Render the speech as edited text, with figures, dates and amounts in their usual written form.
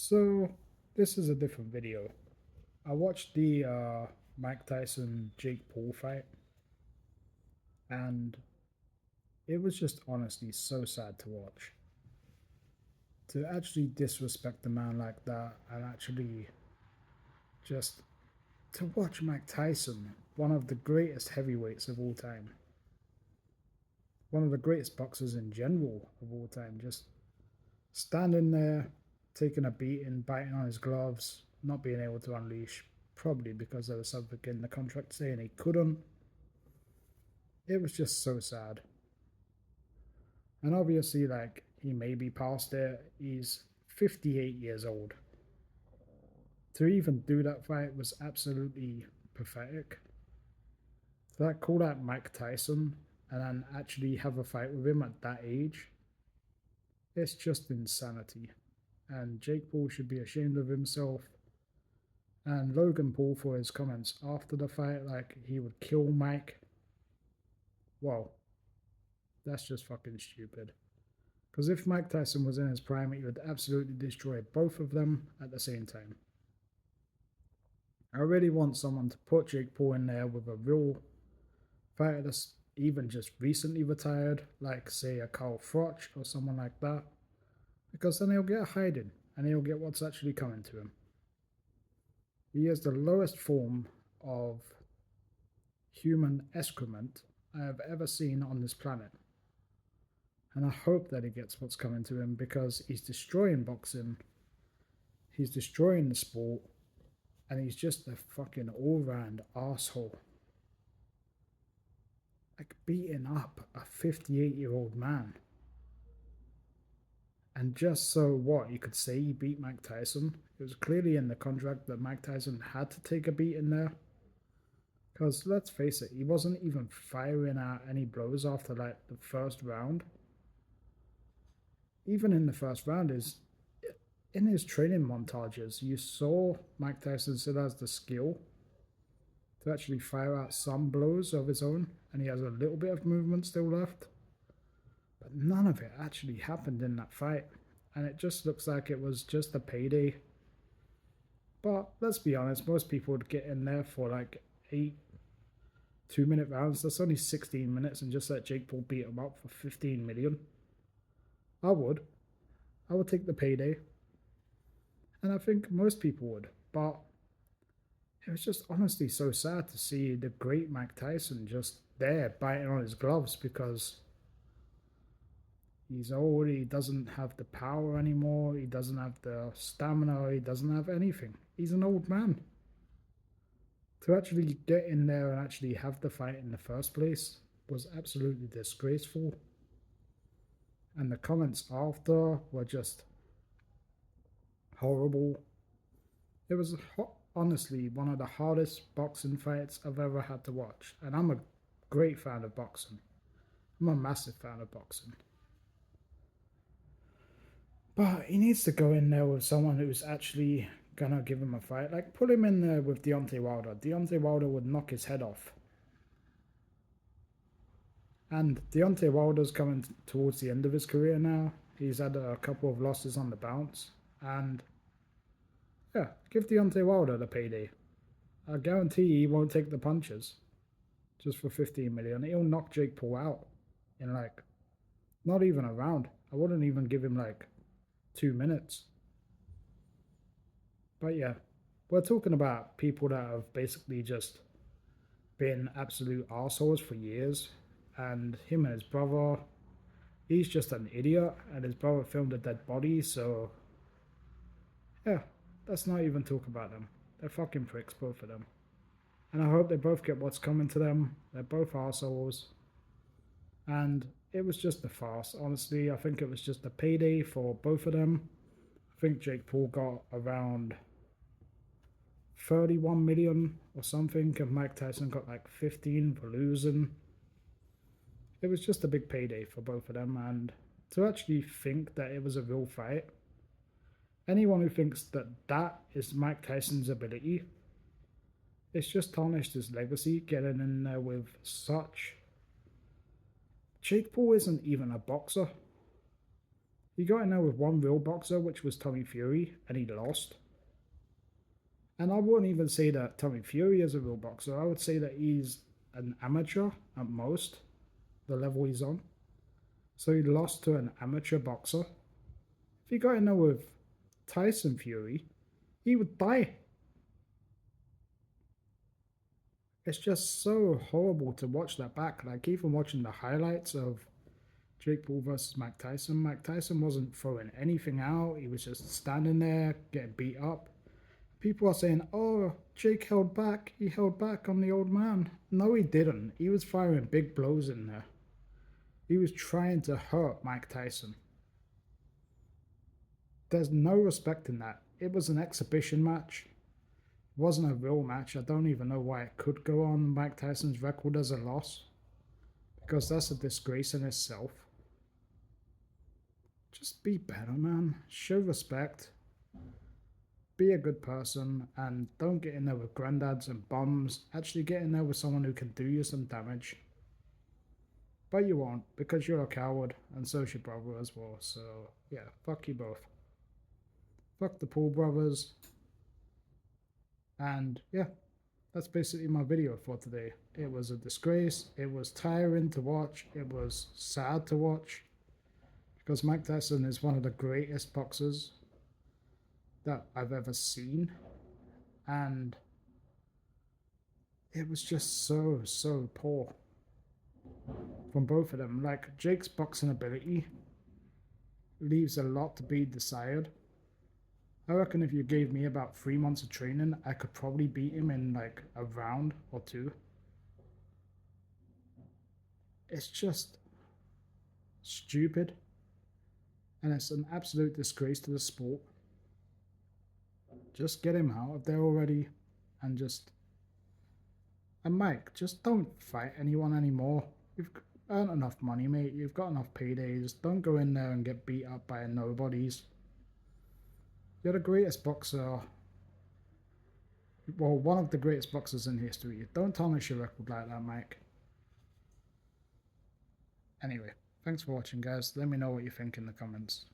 So this is a different video. I watched the Mike Tyson Jake Paul fight, and it was just honestly so sad to watch. To actually disrespect the man like that, and actually just to watch Mike Tyson, one of the greatest heavyweights of all time, one of the greatest boxers in general of all time, just standing there, taking a beating, biting on his gloves, not being able to unleash, probably because there was something in the contract saying he couldn't. It was just so sad. And obviously, like, he may be past it. He's 58 years old. To even do that fight was absolutely pathetic. To like call out Mike Tyson and then actually have a fight with him at that age, it's just insanity. And Jake Paul should be ashamed of himself. And Logan Paul for his comments after the fight, like he would kill Mike. Well, that's just fucking stupid. Because if Mike Tyson was in his prime, he would absolutely destroy both of them at the same time. I really want someone to put Jake Paul in there with a real fighter that's even just recently retired, like, say, a Carl Froch or someone like that. Because then he'll get a hiding and he'll get what's actually coming to him. He is the lowest form of human excrement I have ever seen on this planet. And I hope that he gets what's coming to him because he's destroying boxing, he's destroying the sport, and he's just a fucking all-round asshole. Like beating up a 58-year-old man. And just so what, you could say he beat Mike Tyson. It was clearly in the contract that Mike Tyson had to take a beat in there. Because let's face it, he wasn't even firing out any blows after like the first round. Even in the first round, is in his training montages, you saw Mike Tyson still has the skill to actually fire out some blows of his own, and he has a little bit of movement still left. But none of it actually happened in that fight, and it just looks like it was just a payday. But let's be honest, most people would get in there for like 8 2-minute rounds. That's only 16 minutes, and just let Jake Paul beat him up for 15 million. I would. I would take the payday. And I think most people would. But it was just honestly so sad to see the great Mike Tyson just there biting on his gloves because he's old, he doesn't have the power anymore, he doesn't have the stamina, he doesn't have anything. He's an old man. To actually get in there and actually have the fight in the first place was absolutely disgraceful. And the comments after were just horrible. It was honestly one of the hardest boxing fights I've ever had to watch. And I'm a great fan of boxing. I'm a massive fan of boxing. But he needs to go in there with someone who's actually gonna give him a fight. Like, put him in there with Deontay Wilder. Deontay Wilder would knock his head off. And Deontay Wilder's coming towards the end of his career now. He's had a couple of losses on the bounce. And yeah, give Deontay Wilder the payday. I guarantee he won't take the punches just for 15 million. He'll knock Jake Paul out in like not even a round. I wouldn't even give him like 2 minutes. But yeah, we're talking about people that have basically just been absolute assholes for years. And him and his brother, he's just an idiot. And his brother filmed a dead body. So yeah, let's not even talk about them. They're fucking pricks, both of them. And I hope they both get what's coming to them. They're both assholes. And it was just a farce, honestly. I think it was just a payday for both of them. I think Jake Paul got around 31 million or something, and Mike Tyson got like 15 for losing. It was just a big payday for both of them, and to actually think that it was a real fight, anyone who thinks that that is Mike Tyson's ability, it's just tarnished his legacy getting in there with such. Jake Paul isn't even a boxer. He got in there with one real boxer, which was Tommy Fury, and he lost. And I wouldn't even say that Tommy Fury is a real boxer. I would say that he's an amateur at most, the level he's on. So he lost to an amateur boxer. If he got in there with Tyson Fury, he would die. It's just so horrible to watch that back. Like, even watching the highlights of Jake Paul versus Mike Tyson wasn't throwing anything out. He was just standing there getting beat up. People are saying, oh, Jake held back. He held back on the old man. No, he didn't. He was firing big blows in there. He was trying to hurt Mike Tyson. There's no respect in that. It was an exhibition match. It wasn't a real match. I don't even know why it could go on Mike Tyson's record as a loss, because that's a disgrace in itself. Just be better, man. Show respect. Be a good person, and don't get in there with granddads and bums. Actually get in there with someone who can do you some damage. But you won't, because you're a coward, and so's your brother as well. So, yeah, fuck you both. Fuck the Paul brothers. And, yeah, that's basically my video for today. It was a disgrace. It was tiring to watch. It was sad to watch. Because Mike Tyson is one of the greatest boxers that I've ever seen. And it was just so poor from both of them. Like, Jake's boxing ability leaves a lot to be desired. I reckon if you gave me about 3 months of training, I could probably beat him in like a round or two. It's just stupid. And it's an absolute disgrace to the sport. Just get him out of there already. And Mike, just don't fight anyone anymore. You've earned enough money, mate. You've got enough paydays. Don't go in there and get beat up by nobodies. You're the greatest boxer. Well, one of the greatest boxers in history. Don't tarnish your record like that, Mike. Anyway, thanks for watching, guys. Let me know what you think in the comments.